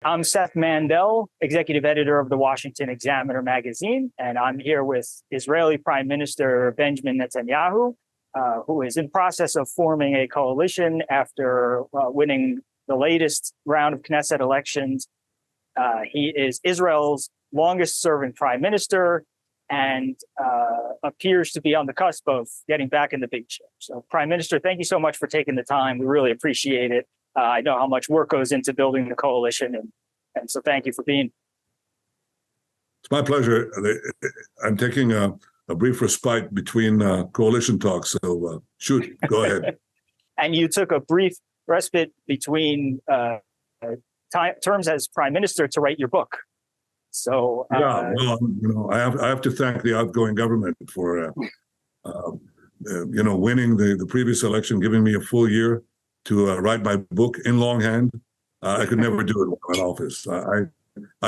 I'm Seth Mandel, executive editor of the Washington Examiner magazine, and I'm here with Israeli Prime Minister Benjamin Netanyahu, who is in process of forming a coalition after winning the latest round of Knesset elections. He is Israel's longest-serving prime minister and appears to be on the cusp of getting back in the big chair. So, Prime Minister, thank you so much for taking the time. We really appreciate it. I know how much work goes into building the coalition, and so thank you for being. It's my pleasure. I'm taking a brief respite between coalition talks, so shoot, go ahead. And you took a brief respite between terms as prime minister to write your book. So yeah, well, I have to thank the outgoing government for winning the previous election, giving me a full year to write my book in longhand. I could never do it when I'm in office. I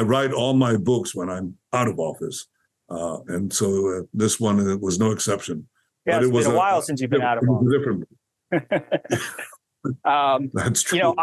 write all my books when I'm out of office. And so this one was no exception. Yeah, but it's been a while since you've been out of office. Different. That's true. You know,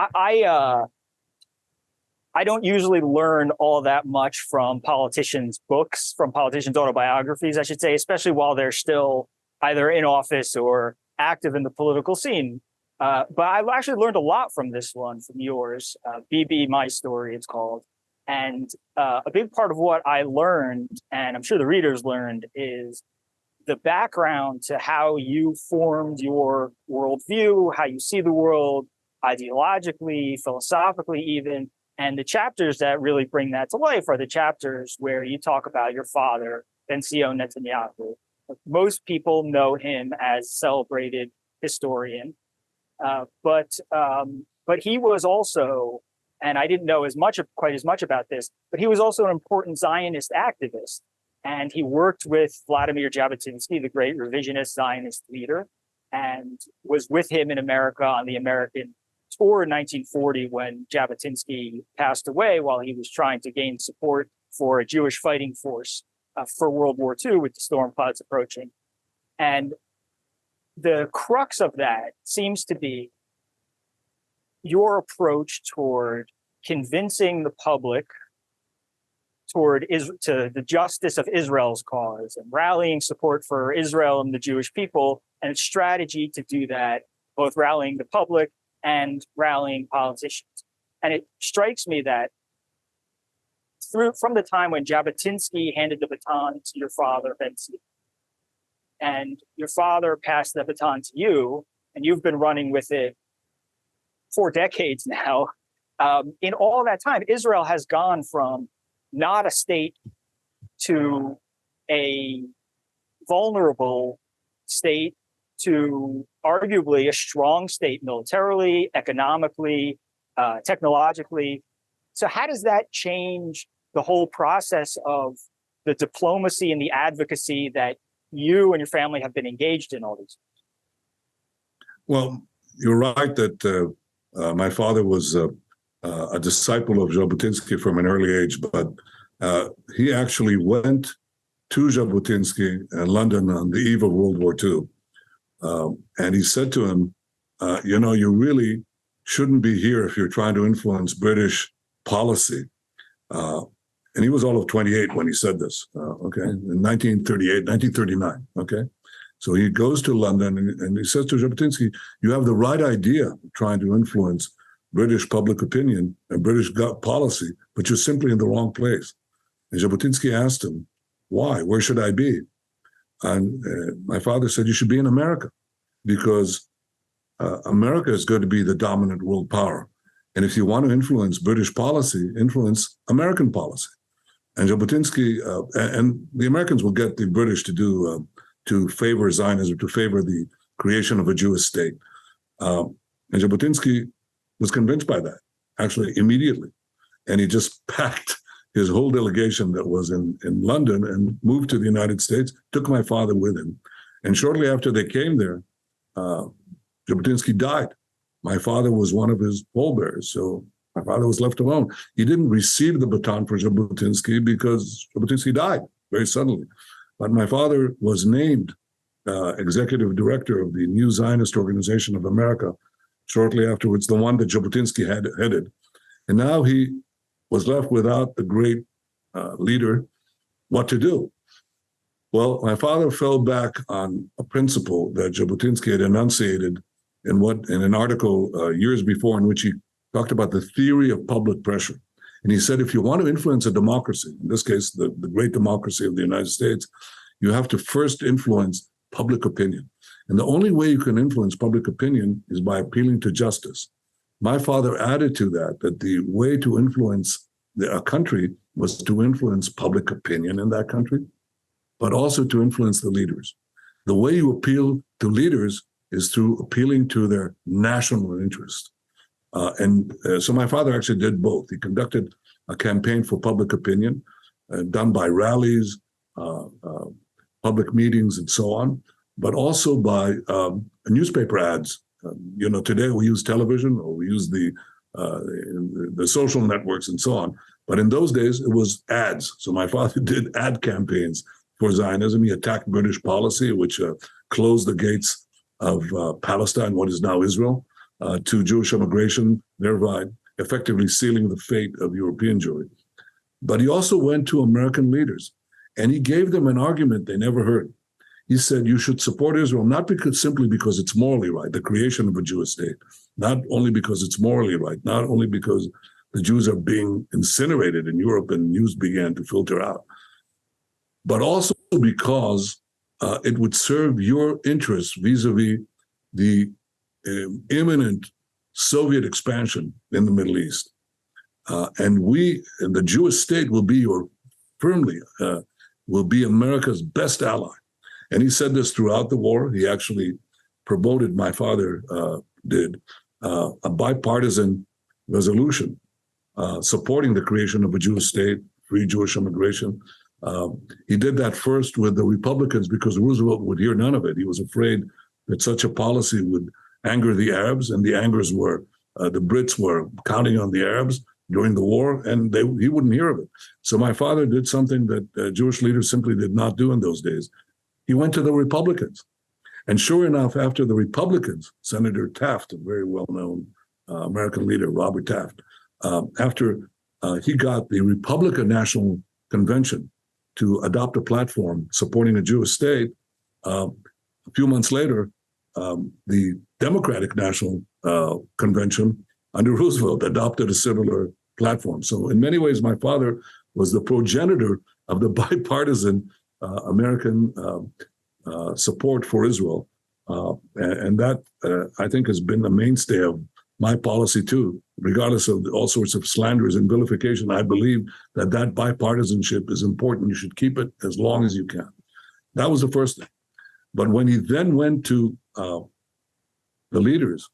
I don't usually learn all that much from politicians' books, from politicians' autobiographies, I should say, especially while they're still either in office or active in the political scene. But I've actually learned a lot from this one, from yours, Bibi, My Story, it's called. And a big part of what I learned, and I'm sure the readers learned, is the background to how you formed your worldview, how you see the world ideologically, philosophically even. And the chapters that really bring that to life are the chapters where you talk about your father, Netanyahu. Most people know him as celebrated historian. But he was also, and I didn't know quite as much about this, but he was also an important Zionist activist. And he worked with Vladimir Jabotinsky, the great revisionist Zionist leader, and was with him in America on the American tour in 1940 when Jabotinsky passed away while he was trying to gain support for a Jewish fighting force for World War II with the storm clouds approaching. And the crux of that seems to be your approach toward convincing the public to the justice of Israel's cause and rallying support for Israel and the Jewish people, and its strategy to do that, both rallying the public and rallying politicians. And it strikes me that from the time when Jabotinsky handed the baton to your father, Benzi, and your father passed the baton to you, and you've been running with it for decades now. In all that time, Israel has gone from not a state to a vulnerable state to arguably a strong state militarily, economically, technologically. So how does that change the whole process of the diplomacy and the advocacy that you and your family have been engaged in all these years? Well, you're right that my father was a disciple of Jabotinsky from an early age, but he actually went to Jabotinsky in London on the eve of World War II. And he said to him, you really shouldn't be here if you're trying to influence British policy. And he was all of 28 when he said this, in 1939, So he goes to London and he says to Jabotinsky, you have the right idea of trying to influence British public opinion and British policy, but you're simply in the wrong place. And Jabotinsky asked him, why? Where should I be? And my father said, you should be in America, because America is going to be the dominant world power. And if you want to influence British policy, influence American policy. And Jabotinsky, and the Americans will get the British to favor Zionism, to favor the creation of a Jewish state. And Jabotinsky was convinced by that, actually, immediately. And he just packed his whole delegation that was in London and moved to the United States, took my father with him. And shortly after they came there, Jabotinsky died. My father was one of his pallbearers, so my father was left alone. He didn't receive the baton for Jabotinsky because Jabotinsky died very suddenly. But my father was named executive director of the New Zionist Organization of America shortly afterwards, the one that Jabotinsky had headed. And now he was left without the great leader, what to do. Well, my father fell back on a principle that Jabotinsky had enunciated in an article years before, in which he talked about the theory of public pressure. And he said, if you want to influence a democracy, in this case, the great democracy of the United States, you have to first influence public opinion. And the only way you can influence public opinion is by appealing to justice. My father added to that the way to influence a country was to influence public opinion in that country, but also to influence the leaders. The way you appeal to leaders is through appealing to their national interest. So my father actually did both. He conducted a campaign for public opinion done by rallies, public meetings, and so on, but also by newspaper ads. Today we use television, or we use the social networks and so on. But in those days, it was ads. So my father did ad campaigns for Zionism. He attacked British policy, which closed the gates of Palestine, what is now Israel, to Jewish immigration, thereby effectively sealing the fate of European Jewry. But he also went to American leaders, and he gave them an argument they never heard. He said, you should support Israel, not simply because it's morally right, the creation of a Jewish state, not only because it's morally right, not only because the Jews are being incinerated in Europe and news began to filter out, but also because it would serve your interests vis-a-vis the imminent Soviet expansion in the Middle East. And the Jewish state will be America's best ally. And he said this throughout the war. He actually promoted, my father did, a bipartisan resolution supporting the creation of a Jewish state, free Jewish immigration. He did that first with the Republicans because Roosevelt would hear none of it. He was afraid that such a policy would anger the Arabs, and the angers were, the Brits were counting on the Arabs during the war, and he wouldn't hear of it. So my father did something that Jewish leaders simply did not do in those days. He went to the Republicans. And sure enough, after the Republicans, Senator Taft, a very well-known American leader, Robert Taft, after he got the Republican National Convention to adopt a platform supporting a Jewish state, a few months later, the Democratic National Convention under Roosevelt adopted a similar platform. So in many ways, my father was the progenitor of the bipartisan American support for Israel. And that, I think, has been the mainstay of my policy too. Regardless of all sorts of slanders and vilification, I believe that bipartisanship is important. You should keep it as long as you can. That was the first thing. But when he then went to the leaders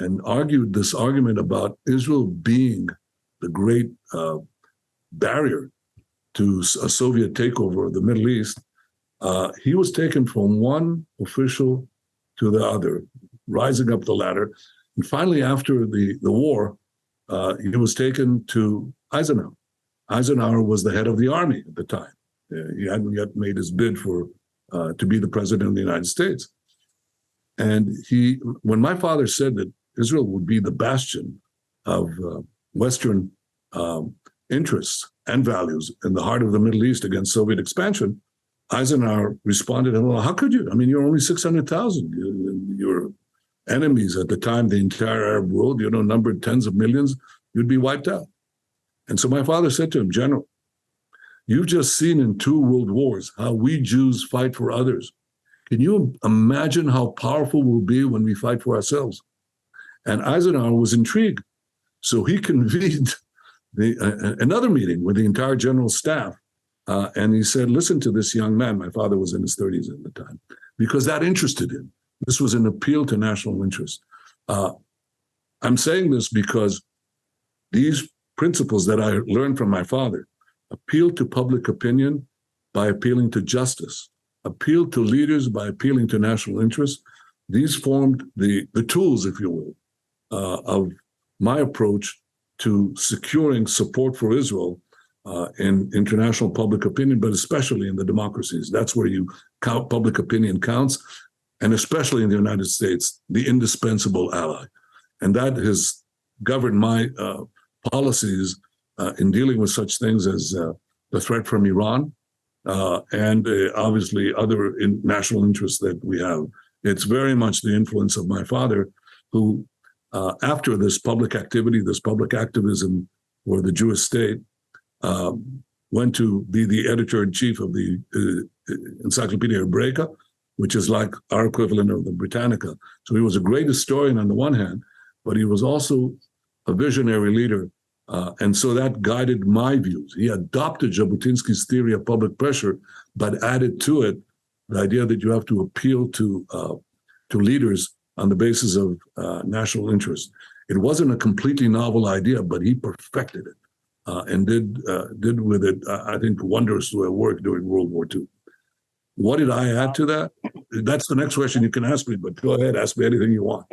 and argued this argument about Israel being the great barrier to a Soviet takeover of the Middle East, he was taken from one official to the other, rising up the ladder. And finally, after the war, he was taken to Eisenhower. Eisenhower was the head of the army at the time. He hadn't yet made his bid to be the president of the United States. And when my father said that Israel would be the bastion of Western interests and values in the heart of the Middle East against Soviet expansion, Eisenhower responded, well, how could you? I mean, you're only 600,000. Your enemies at the time, the entire Arab world, numbered tens of millions, you'd be wiped out. And so my father said to him, General, you've just seen in 2 world wars how we Jews fight for others. Can you imagine how powerful we'll be when we fight for ourselves? And Eisenhower was intrigued. So he convened another meeting with the entire general staff. And he said, listen to this young man. My father was in his 30s at the time, because that interested him. This was an appeal to national interest. I'm saying this because these principles that I learned from my father appeal to public opinion by appealing to justice, appeal to leaders by appealing to national interest. These formed the tools, if you will, of my approach to securing support for Israel in international public opinion, but especially in the democracies. That's where public opinion counts, and especially in the United States, the indispensable ally. And that has governed my policies in dealing with such things as the threat from Iran and obviously other national interests that we have. It's very much the influence of my father, who, after this public activity, this public activism for the Jewish state, went to be the editor-in-chief of the Encyclopedia Hebraica, which is like our equivalent of the Britannica. So he was a great historian on the one hand, but he was also a visionary leader. And so that guided my views. He adopted Jabotinsky's theory of public pressure, but added to it the idea that you have to appeal to leaders on the basis of national interest. It wasn't a completely novel idea, but he perfected it and did with it, I think, wondrous work during World War II. What did I add to that? That's the next question you can ask me, but go ahead, ask me anything you want.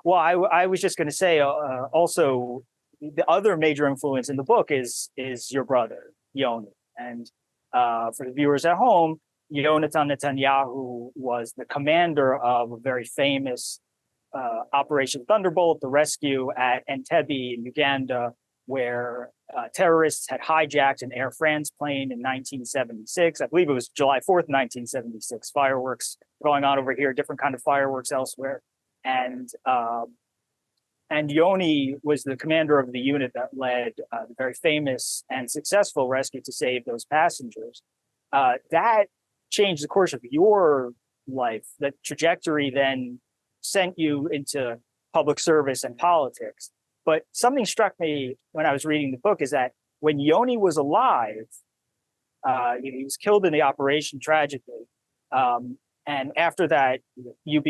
Well, I was just going to say also, the other major influence in the book is your brother, Yoni. And for the viewers at home, Yonatan Netanyahu was the commander of a very famous Operation Thunderbolt, the rescue at Entebbe in Uganda, where terrorists had hijacked an Air France plane in 1976. I believe it was July 4th, 1976. Fireworks going on over here, different kind of fireworks elsewhere. And Yoni was the commander of the unit that led the very famous and successful rescue to save those passengers. That changed the course of your life. The trajectory then sent you into public service and politics. But something struck me when I was reading the book is that when Yoni was alive, he was killed in the operation tragically. And after that, you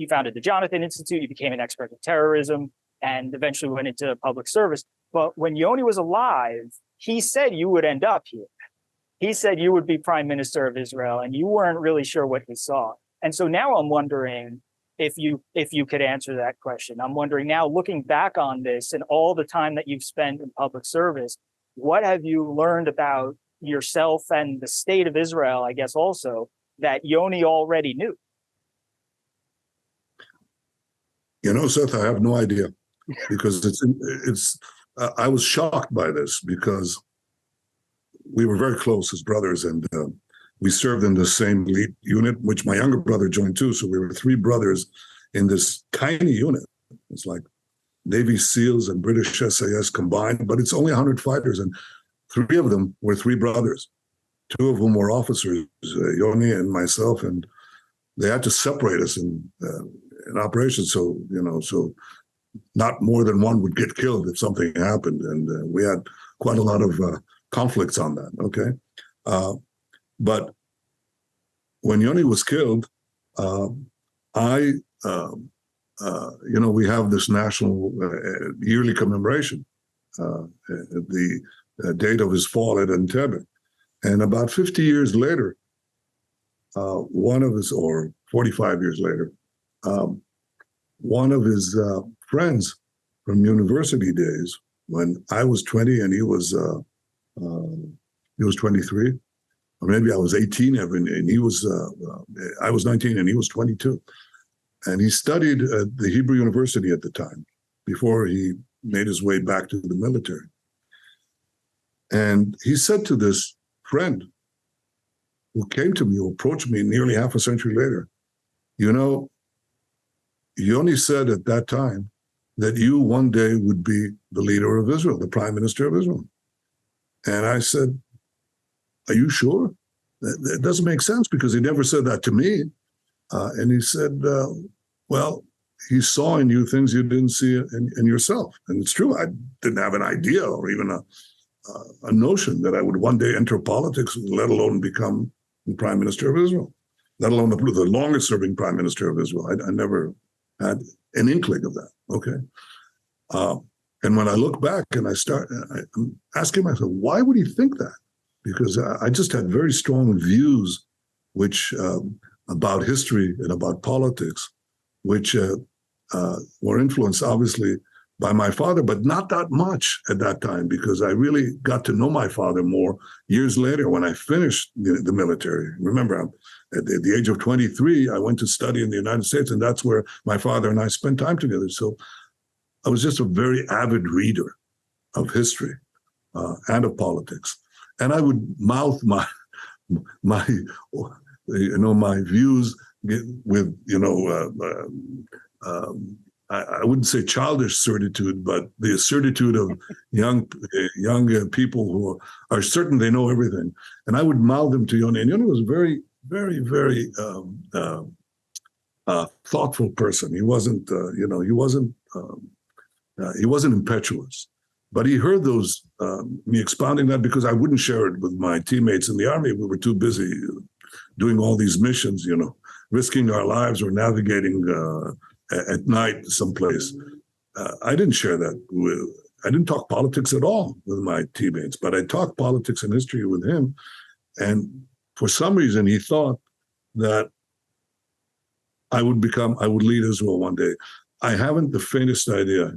founded the Jonathan Institute, you became an expert in terrorism, and eventually went into public service. But when Yoni was alive, he said you would end up here. He said you would be prime minister of Israel, and you weren't really sure what he saw. And so now I'm wondering if you could answer that question. I'm wondering now, looking back on this and all the time that you've spent in public service, what have you learned about yourself and the state of Israel, I guess, also, that Yoni already knew? Seth, I have no idea, because I was shocked by this, because we were very close as brothers, and we served in the same elite unit, which my younger brother joined too. So we were three brothers in this tiny unit. It's like Navy SEALs and British SAS combined, but it's only 100 fighters, and three of them were three brothers, two of whom were officers, Yoni and myself, and they had to separate us in operations. So, so not more than one would get killed if something happened. And we had quite a lot of conflicts on that, okay? But when Yoni was killed, we have this national yearly commemoration, the date of his fall at Entebbe. And about 50 years later, or 45 years later, one of his friends from university days, when I was 20 and he was 23, or maybe I was 18, and he was, I was 19 and he was 22. And he studied at the Hebrew University at the time, before he made his way back to the military. And he said to this friend who came to me, who approached me nearly half a century later, Yoni said at that time that you one day would be the leader of Israel, the prime minister of Israel. And I said, are you sure? That doesn't make sense, because he never said that to me. And he said, well, he saw in you things you didn't see in yourself. And it's true, I didn't have an idea or even a notion that I would one day enter politics, let alone become the prime minister of Israel, let alone the longest serving prime minister of Israel. I never had an inkling of that, okay? And when I look back and I'm asking myself, why would he think that? Because I just had very strong views about history and about politics, which were influenced obviously by my father, but not that much at that time, because I really got to know my father more years later when I finished the military. Remember, at the age of 23, I went to study in the United States, and that's where my father and I spent time together. So I was just a very avid reader. of history and of politics. And I would mouth my my views with I wouldn't say childish certitude, but the certitude of young people who are certain they know everything. And I would mouth them to Yoni. And Yoni was a very, very, very thoughtful person. He wasn't, he wasn't impetuous. But he heard those me expounding that because I wouldn't share it with my teammates in the army. We were too busy doing all these missions, risking our lives or navigating at night someplace. I didn't share that I didn't talk politics at all with my teammates, but I talked politics and history with him. And for some reason, he thought that I would lead Israel one day. I haven't the faintest idea,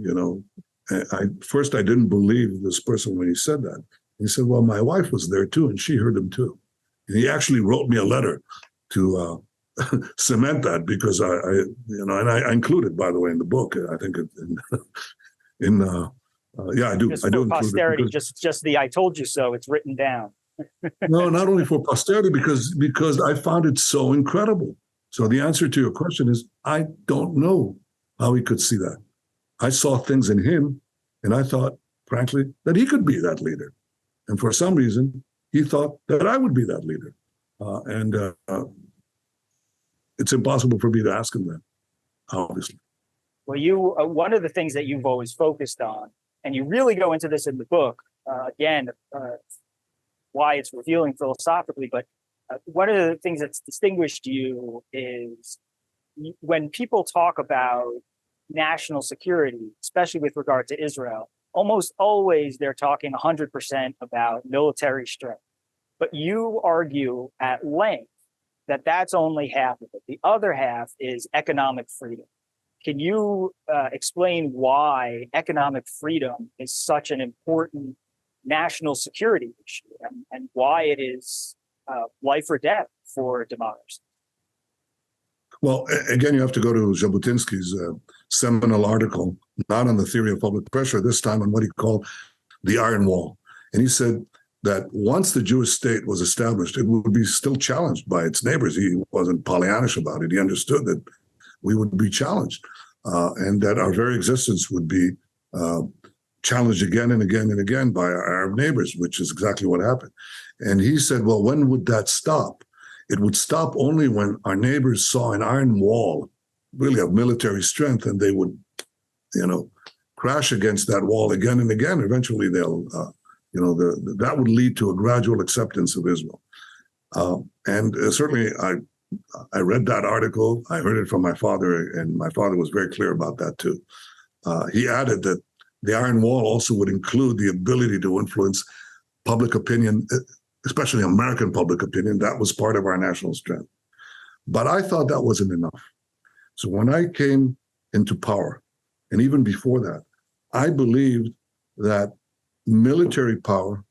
First, I didn't believe this person when he said that. He said, well, my wife was there too, and she heard him too. And he actually wrote me a letter to cement that, because I included, by the way, in the book. I think I do. Just I do for include posterity, it just the "I told you so." It's written down. no, not only for posterity, because I found it so incredible. So the answer to your question is, I don't know how he could see that. I saw things in him, and I thought, frankly, that he could be that leader. And for some reason, he thought that I would be that leader. It's impossible for me to ask him that, obviously. Well, you one of the things that you've always focused on, and you really go into this in the book, why it's revealing philosophically, but one of the things that's distinguished you is when people talk about national security, especially with regard to Israel, almost always they're talking 100% about military strength. But you argue at length that that's only half of it. The other half is economic freedom. Can you explain why economic freedom is such an important national security issue and why it is life or death for democracy? Well, again, you have to go to Jabotinsky's seminal article, not on the theory of public pressure, this time on what he called the Iron Wall. And he said that once the Jewish state was established, it would be still challenged by its neighbors. He wasn't Pollyannish about it. He understood that we would be challenged and that our very existence would be challenged again and again and again by our Arab neighbors, which is exactly what happened. And he said, well, when would that stop? It would stop only when our neighbors saw an iron wall, really of military strength, and they would, crash against that wall again and again. Eventually, they'll, that would lead to a gradual acceptance of Israel. And certainly, I read that article. I heard it from my father, and my father was very clear about that too. He added that the iron wall also would include the ability to influence public opinion, especially American public opinion. That was part of our national strength. But I thought that wasn't enough. So when I came into power, and even before that, I believed that military power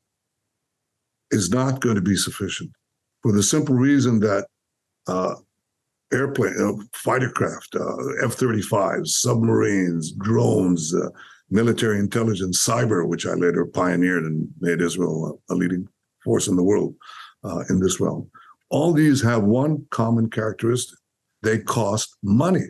is not going to be sufficient for the simple reason that fighter craft, F-35s, submarines, drones, military intelligence, cyber, which I later pioneered and made Israel a leading force in the world in this realm. All these have one common characteristic. They cost money,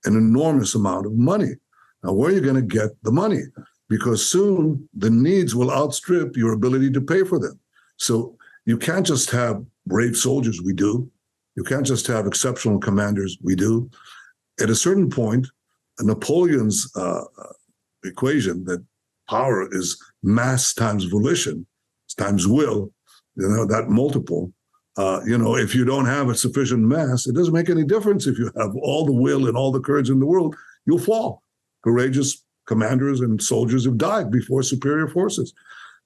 an enormous amount of money. Now, where are you going to get the money? Because soon the needs will outstrip your ability to pay for them. So you can't just have brave soldiers, we do. You can't just have exceptional commanders, we do. At a certain point, Napoleon's equation that power is mass times volition times will, that multiple, if you don't have a sufficient mass, it doesn't make any difference if you have all the will and all the courage in the world, you'll fall. Courageous commanders and soldiers have died before superior forces.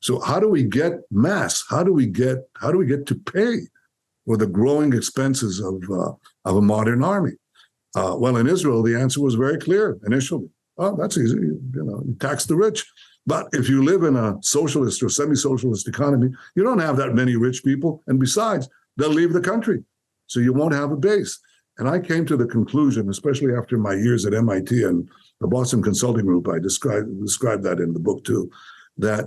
So how do we get mass? How do we get to pay for the growing expenses of a modern army? Well, in Israel, the answer was very clear initially. Oh, that's easy. You tax the rich. But if you live in a socialist or semi-socialist economy, you don't have that many rich people. And besides, they'll leave the country. So you won't have a base. And I came to the conclusion, especially after my years at MIT and the Boston Consulting Group, I described that in the book too, that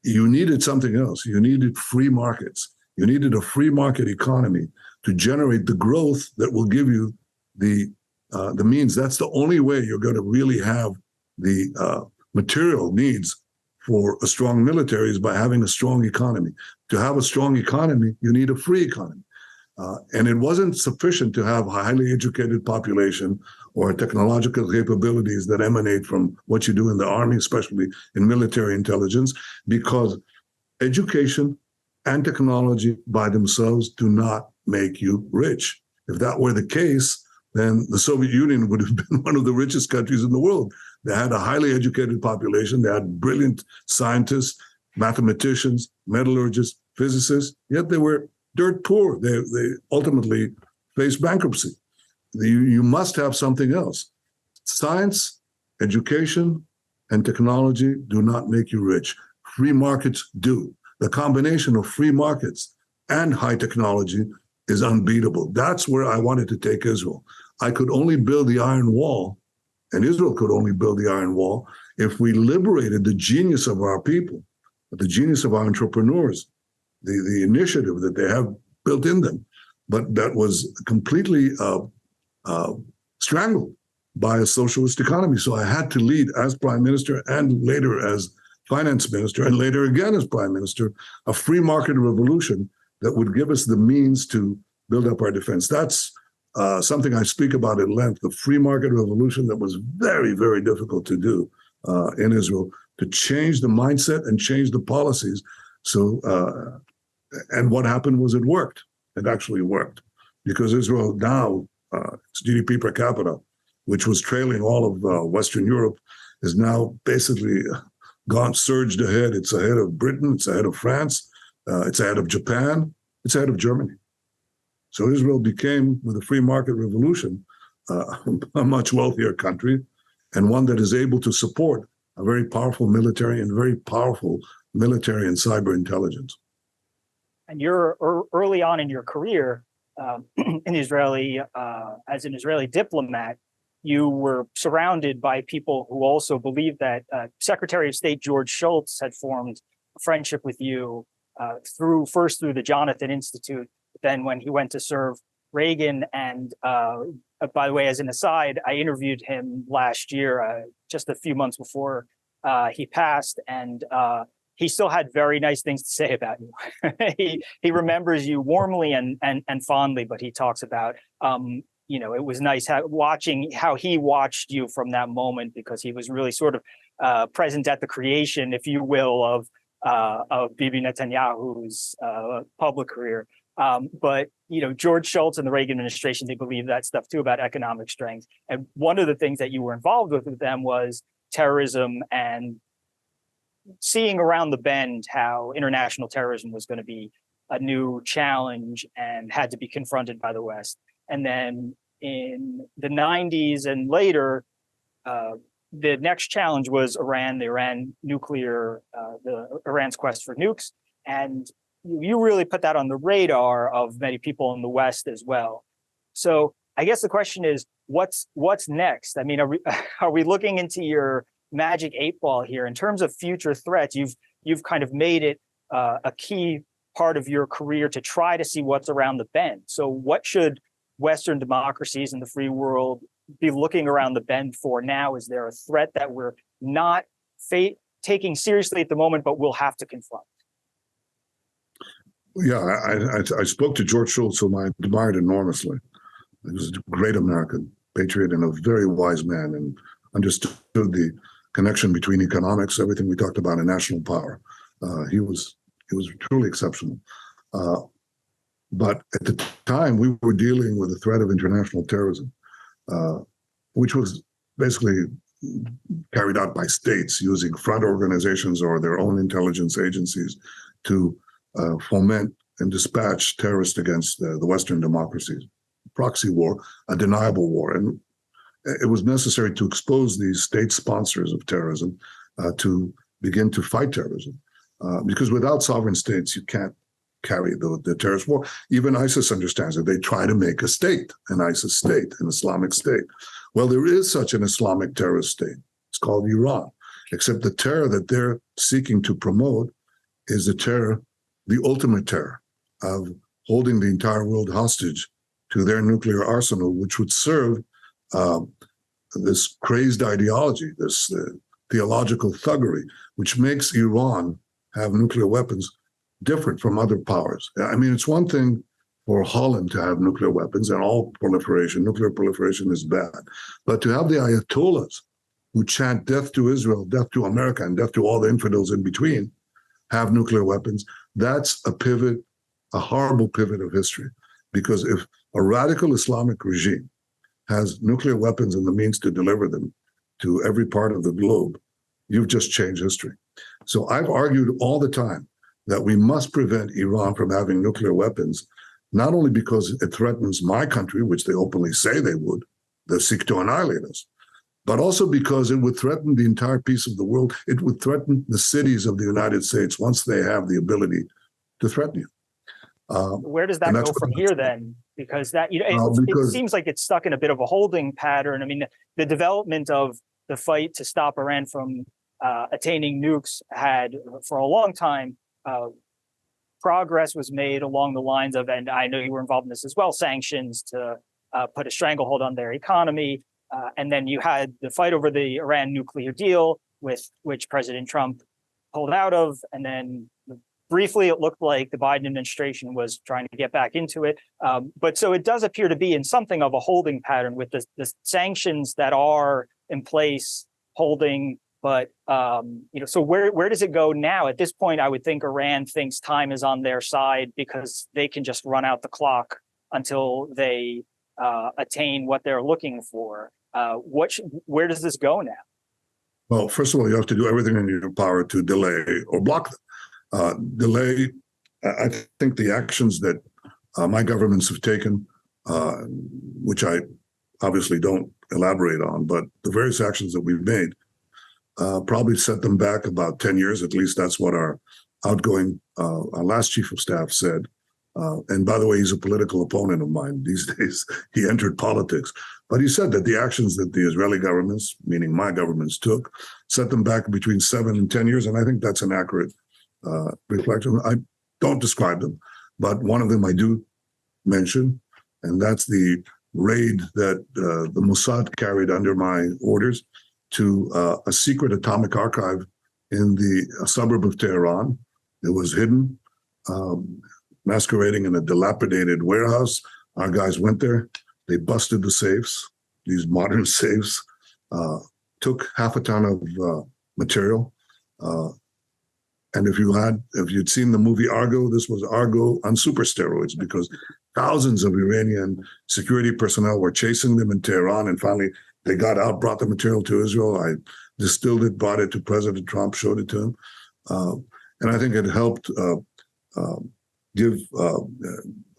you needed something else. You needed free markets. You needed a free market economy to generate the growth that will give you the means. That's the only way you're going to really have the material needs for a strong military, is by having a strong economy. To have a strong economy, you need a free economy. And it wasn't sufficient to have a highly educated population or technological capabilities that emanate from what you do in the army, especially in military intelligence, because education and technology by themselves do not make you rich. If that were the case, then the Soviet Union would have been one of the richest countries in the world. They had a highly educated population. They had brilliant scientists, mathematicians, metallurgists, physicists, yet they were dirt poor. They ultimately faced bankruptcy. You must have something else. Science, education, and technology do not make you rich. Free markets do. The combination of free markets and high technology is unbeatable. That's where I wanted to take Israel. I could only build the iron wall, and Israel could only build the iron wall, if we liberated the genius of our people, the genius of our entrepreneurs, the initiative that they have built in them, but that was completely strangled by a socialist economy. So I had to lead as prime minister, and later as finance minister, and later again as prime minister, a free market revolution that would give us the means to build up our defense. That's something I speak about at length, the free market revolution that was very, very difficult to do in Israel, to change the mindset and change the policies. So, and what happened was it worked. It actually worked, because Israel now, its GDP per capita, which was trailing all of Western Europe, is now basically surged ahead. It's ahead of Britain, it's ahead of France, it's ahead of Japan, it's ahead of Germany. So Israel became, with the free market revolution, a much wealthier country, and one that is able to support a very powerful military and very powerful military and cyber intelligence. And you're early on in your career in Israeli, as an Israeli diplomat, you were surrounded by people who also believed that Secretary of State George Shultz had formed a friendship with you first through the Jonathan Institute, then when he went to serve Reagan. And by the way, as an aside, I interviewed him last year, just a few months before he passed, and he still had very nice things to say about you. He remembers you warmly and fondly, but he talks about, it was nice watching how he watched you from that moment, because he was really sort of present at the creation, if you will, of Bibi Netanyahu's public career. But George Shultz and the Reagan administration, they believe that stuff too about economic strength. And one of the things that you were involved with them was terrorism, and seeing around the bend how international terrorism was going to be a new challenge and had to be confronted by the West. And then in the 90s and later, the next challenge was Iran, the Iran's quest for nukes. And you really put that on the radar of many people in the West as well. So I guess the question is, what's next? I mean, are we looking into your magic 8-ball here in terms of future threats? You've kind of made it a key part of your career to try to see what's around the bend. So what should Western democracies in the free world be looking around the bend for now? Is there a threat that we're not taking seriously at the moment, but we'll have to confront? Yeah, I spoke to George Shultz, whom I admired enormously. He was a great American patriot and a very wise man, and understood the connection between economics, everything we talked about, and national power. He was truly exceptional. But at the time, we were dealing with the threat of international terrorism, which was basically carried out by states using front organizations or their own intelligence agencies to foment and dispatch terrorists against the Western democracies. Proxy war, a deniable war. And it was necessary to expose these state sponsors of terrorism to begin to fight terrorism. Because without sovereign states, you can't carry the terrorist war. Even ISIS understands it. They try to make a state, an ISIS state, an Islamic state. Well, there is such an Islamic terrorist state. It's called Iran. except the terror that they're seeking to promote is the terror, the ultimate terror of holding the entire world hostage to their nuclear arsenal, which would serve this crazed ideology, this theological thuggery, which makes Iran have nuclear weapons different from other powers. I mean, it's one thing for Holland to have nuclear weapons, and all proliferation, nuclear proliferation is bad. But to have the Ayatollahs who chant death to Israel, death to America, and death to all the infidels in between have nuclear weapons, that's a pivot, a horrible pivot of history. Because if a radical Islamic regime has nuclear weapons and the means to deliver them to every part of the globe, you've just changed history. So I've argued all the time that we must prevent Iran from having nuclear weapons, not only because it threatens my country, which they openly say they would, they seek to annihilate us, but also because it would threaten the entire peace of the world. It would threaten the cities of the United States once they have the ability to threaten you. Where does that go from here then? Because that, it seems like it's stuck in a bit of a holding pattern. I mean, the development of the fight to stop Iran from attaining nukes had, for a long time, progress was made along the lines of, and I know you were involved in this as well, sanctions to put a stranglehold on their economy. And then you had the fight over the Iran nuclear deal, with which President Trump pulled out of. And then briefly, it looked like the Biden administration was trying to get back into it. But so it does appear to be in something of a holding pattern with the sanctions that are in place holding. But, so where does it go now? At this point, I would think Iran thinks time is on their side because they can just run out the clock until they attain what they're looking for. Where does this go now? Well, first of all, you have to do everything in your power to delay or block them. I think the actions that my governments have taken, which I obviously don't elaborate on, but the various actions that we've made probably set them back about 10 years. At least that's what our outgoing, our last chief of staff said. And by the way, he's a political opponent of mine these days. He entered politics. But he said that the actions that the Israeli governments, meaning my governments, took, set them back between 7 and 10 years. And I think that's an accurate reflection. I don't describe them, but one of them I do mention, and that's the raid that the Mossad carried under my orders to a secret atomic archive in the suburb of Tehran. It was hidden, masquerading in a dilapidated warehouse. Our guys went there. They busted the safes, these modern safes, took half a ton of material. And if you'd seen the movie Argo, this was Argo on super steroids, because thousands of Iranian security personnel were chasing them in Tehran, and finally they got out, brought the material to Israel. I distilled it, brought it to President Trump, showed it to him. And I think it helped give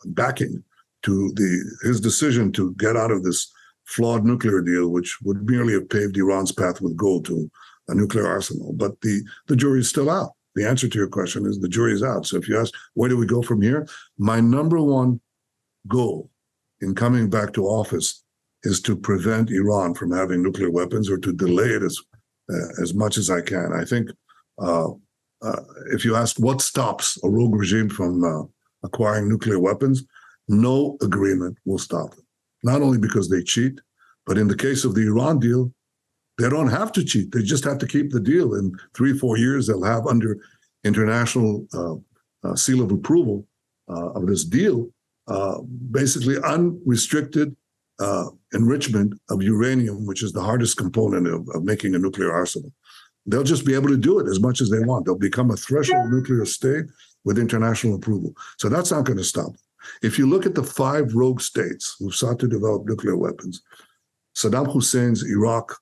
backing to his decision to get out of this flawed nuclear deal, which would merely have paved Iran's path with gold to a nuclear arsenal. But the jury is still out. The answer to your question is the jury is out. So if you ask, where do we go from here? My number one goal in coming back to office is to prevent Iran from having nuclear weapons, or to delay it as much as I can. I think if you ask what stops a rogue regime from acquiring nuclear weapons, no agreement will stop them. Not only because they cheat, but in the case of the Iran deal, they don't have to cheat. They just have to keep the deal. In 3-4 years, they'll have, under international seal of approval of this deal, basically unrestricted enrichment of uranium, which is the hardest component of making a nuclear arsenal. They'll just be able to do it as much as they want. They'll become a threshold nuclear state with international approval. So that's not going to stop them. If you look at the 5 rogue states who sought to develop nuclear weapons, Saddam Hussein's Iraq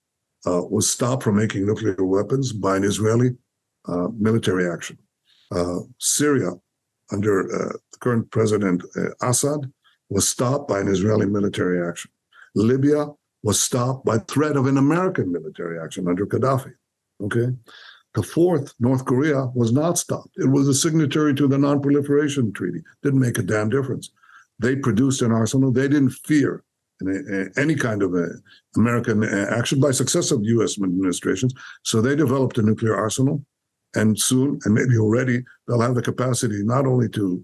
was stopped from making nuclear weapons by an Israeli military action. Syria, under the current President Assad, was stopped by an Israeli military action. Libya was stopped by threat of an American military action under Gaddafi. Okay, the 4th, North Korea, was not stopped. It was a signatory to the Non-Proliferation Treaty. Didn't make a damn difference. They produced an arsenal. They didn't fear in any kind of American action by successive U.S. administrations. So they developed a nuclear arsenal, and soon, and maybe already, they'll have the capacity not only to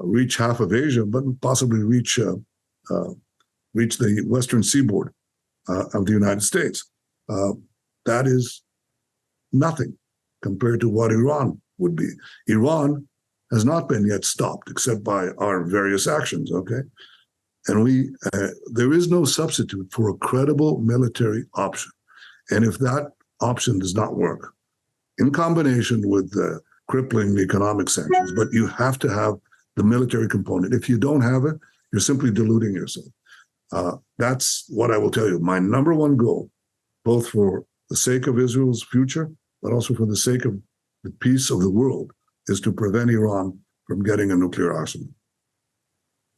reach half of Asia, but possibly reach the western seaboard of the United States. That is nothing compared to what Iran would be. Iran has not been yet stopped except by our various actions, okay? And there is no substitute for a credible military option. And if that option does not work, in combination with crippling economic sanctions, but you have to have the military component. If you don't have it, you're simply deluding yourself. That's what I will tell you. My number one goal, both for the sake of Israel's future, but also for the sake of the peace of the world, is to prevent Iran from getting a nuclear arsenal.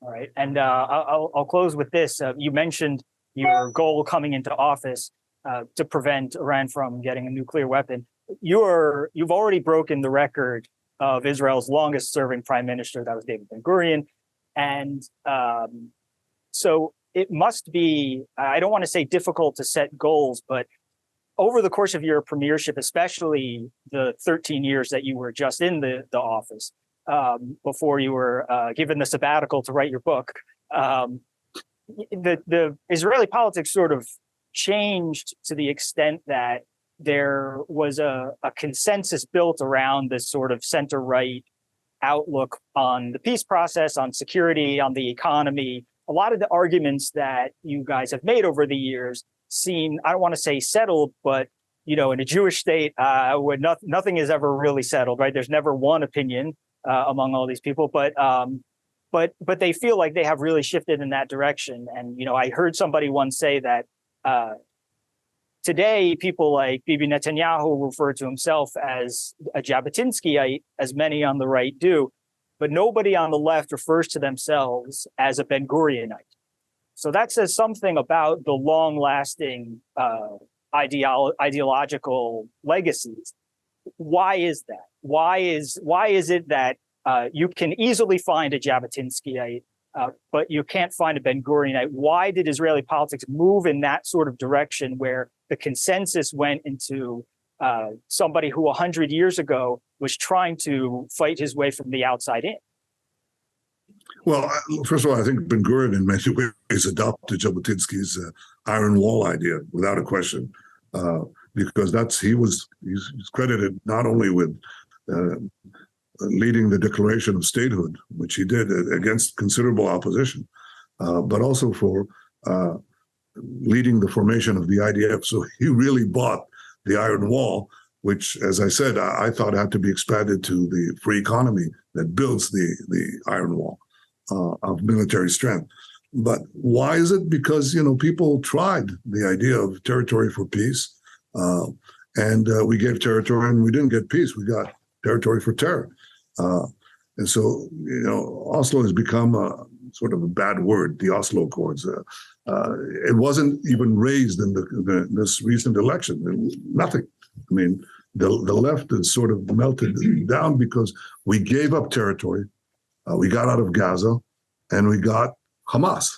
All right. And I'll close with this. You mentioned your goal coming into office to prevent Iran from getting a nuclear weapon. You've already broken the record of Israel's longest serving prime minister. That was David Ben-Gurion. And so it must be, I don't want to say difficult to set goals, but over the course of your premiership, especially the 13 years that you were just in the office, before you were given the sabbatical to write your book, the Israeli politics sort of changed to the extent that there was a consensus built around this sort of center-right outlook on the peace process, on security, on the economy. A lot of the arguments that you guys have made over the years seem, I don't want to say settled, but in a Jewish state, nothing is ever really settled, right? There's never one opinion among all these people, but they feel like they have really shifted in that direction. And I heard somebody once say that today people like Bibi Netanyahu refer to himself as a Jabotinskyite, as many on the right do, but nobody on the left refers to themselves as a Ben-Gurionite. So that says something about the long-lasting ideological legacies. Why is that? Why is it that you can easily find a Jabotinskyite, but you can't find a Ben-Gurionite? Why did Israeli politics move in that sort of direction where the consensus went into somebody who 100 years ago was trying to fight his way from the outside in? Well, first of all, I think Ben-Gurion in many ways adopted Jabotinsky's iron wall idea without a question, because he's credited not only with leading the declaration of statehood, which he did against considerable opposition, but also for leading the formation of the IDF. So he really bought the iron wall, which, as I said, I thought had to be expanded to the free economy that builds the iron wall of military strength. But why is it? Because, people tried the idea of territory for peace, and we gave territory and we didn't get peace. We got territory for terror. And so, Oslo has become sort of a bad word, the Oslo Accords. It wasn't even raised in this recent election. Nothing. I mean, the left has sort of melted down because we gave up territory. We got out of Gaza, and we got Hamas,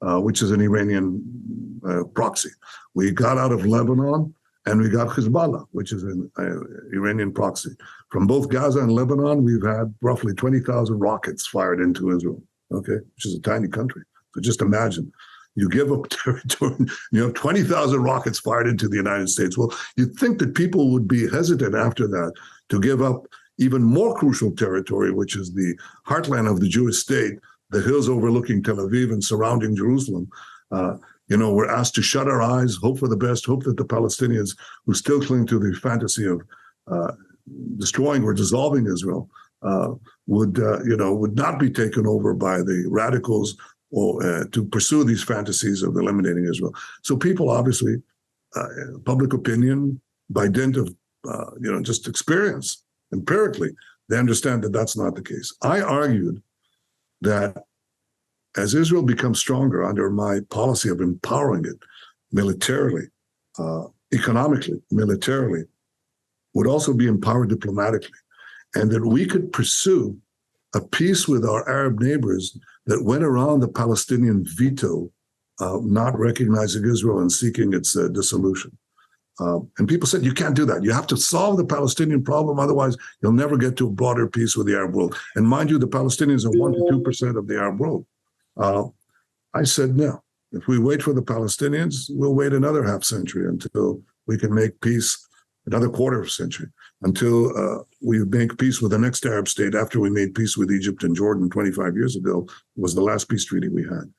which is an Iranian proxy. We got out of Lebanon, and we got Hezbollah, which is an Iranian proxy. From both Gaza and Lebanon, we've had roughly 20,000 rockets fired into Israel, okay, which is a tiny country. So just imagine, you give up territory, you have 20,000 rockets fired into the United States. Well, you'd think that people would be hesitant after that to give up even more crucial territory, which is the heartland of the Jewish state, the hills overlooking Tel Aviv and surrounding Jerusalem. We're asked to shut our eyes, hope for the best, hope that the Palestinians who still cling to the fantasy of destroying or dissolving Israel would not be taken over by the radicals or to pursue these fantasies of eliminating Israel. So people obviously, public opinion, by dint of just experience, empirically, they understand that that's not the case. I argued that as Israel becomes stronger under my policy of empowering it militarily, economically, militarily, would also be empowered diplomatically, and that we could pursue a peace with our Arab neighbors that went around the Palestinian veto not recognizing Israel and seeking its dissolution. And people said, you can't do that. You have to solve the Palestinian problem. Otherwise, you'll never get to a broader peace with the Arab world. And mind you, the Palestinians are 1 to 2% of the Arab world. I said, no. If we wait for the Palestinians, we'll wait another half century until we can make peace, another quarter of a century, until we make peace with the next Arab state after we made peace with Egypt and Jordan 25 years ago, was the last peace treaty we had.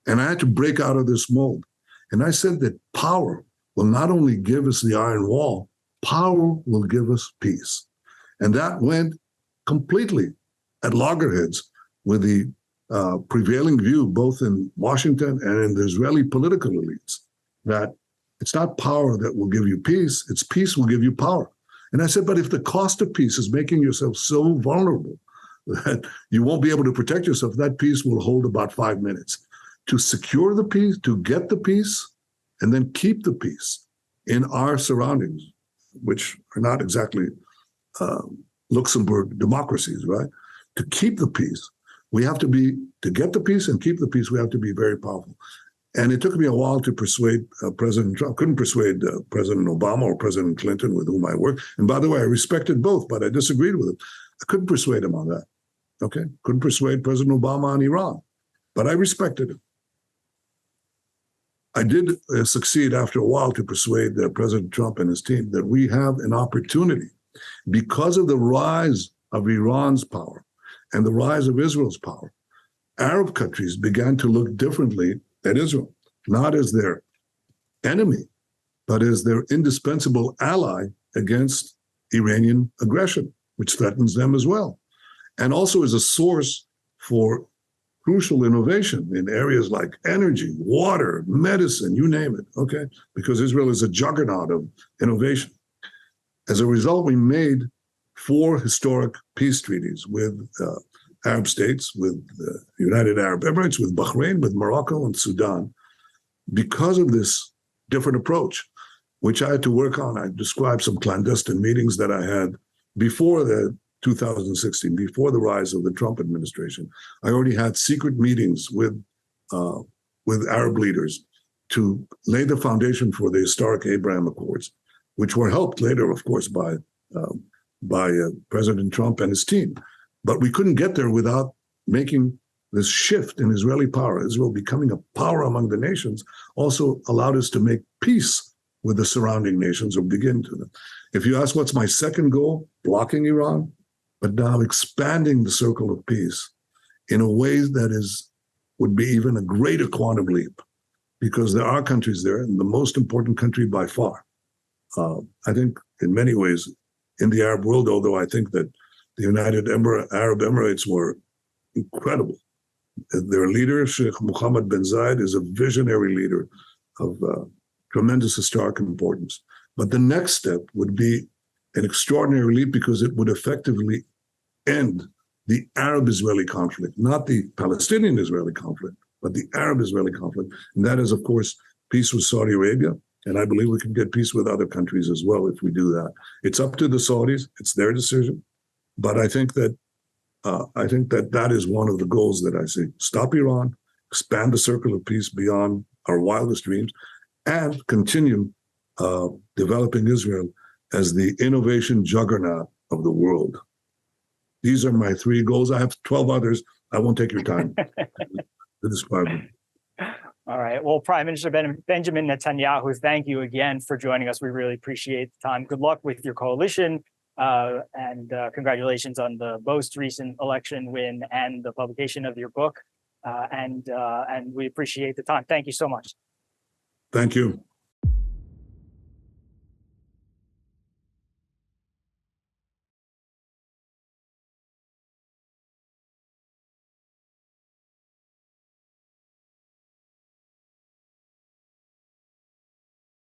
And I had to break out of this mold. And I said that power will not only give us the iron wall, power will give us peace. And that went completely at loggerheads with the prevailing view, both in Washington and in the Israeli political elites, that it's not power that will give you peace, it's peace will give you power. And I said, but if the cost of peace is making yourself so vulnerable that you won't be able to protect yourself, that peace will hold about 5 minutes. To secure the peace, to get the peace, and then keep the peace in our surroundings, which are not exactly Luxembourg democracies, right? To keep the peace, to get the peace and keep the peace, we have to be very powerful. And it took me a while to persuade President Trump. Couldn't persuade President Obama or President Clinton, with whom I worked. And by the way, I respected both, but I disagreed with them. I couldn't persuade him on that. Okay? Couldn't persuade President Obama on Iran, but I respected him. I did succeed after a while to persuade President Trump and his team that we have an opportunity, because of the rise of Iran's power and the rise of Israel's power. Arab countries began to look differently at Israel, not as their enemy, but as their indispensable ally against Iranian aggression, which threatens them as well, and also as a source for crucial innovation in areas like energy, water, medicine, you name it, okay? Because Israel is a juggernaut of innovation. As a result, we made 4 historic peace treaties with Arab states, with the United Arab Emirates, with Bahrain, with Morocco and Sudan, because of this different approach, which I had to work on. I described some clandestine meetings that I had before the 2016, before the rise of the Trump administration. I already had secret meetings with Arab leaders to lay the foundation for the historic Abraham Accords, which were helped later, of course, by President Trump and his team. But we couldn't get there without making this shift in Israeli power. Israel becoming a power among the nations also allowed us to make peace with the surrounding nations, or begin to them. If you ask what's my second goal, blocking Iran, but now expanding the circle of peace in a way that would be even a greater quantum leap, because there are countries there, and the most important country by far, I think in many ways in the Arab world, although I think that the United Arab Emirates were incredible. Their leader, Sheikh Mohammed bin Zayed, is a visionary leader of tremendous historic importance. But the next step would be an extraordinary leap, because it would effectively end the Arab-Israeli conflict, not the Palestinian-Israeli conflict, but the Arab-Israeli conflict. And that is, of course, peace with Saudi Arabia. And I believe we can get peace with other countries as well if we do that. It's up to the Saudis. It's their decision. But I think that that is one of the goals that I see. Stop Iran, expand the circle of peace beyond our wildest dreams, and continue developing Israel as the innovation juggernaut of the world. These are my 3 goals. I have 12 others. I won't take your time to describe them. All right. Well, Prime Minister Benjamin Netanyahu, thank you again for joining us. We really appreciate the time. Good luck with your coalition, and congratulations on the most recent election win and the publication of your book. And we appreciate the time. Thank you so much. Thank you.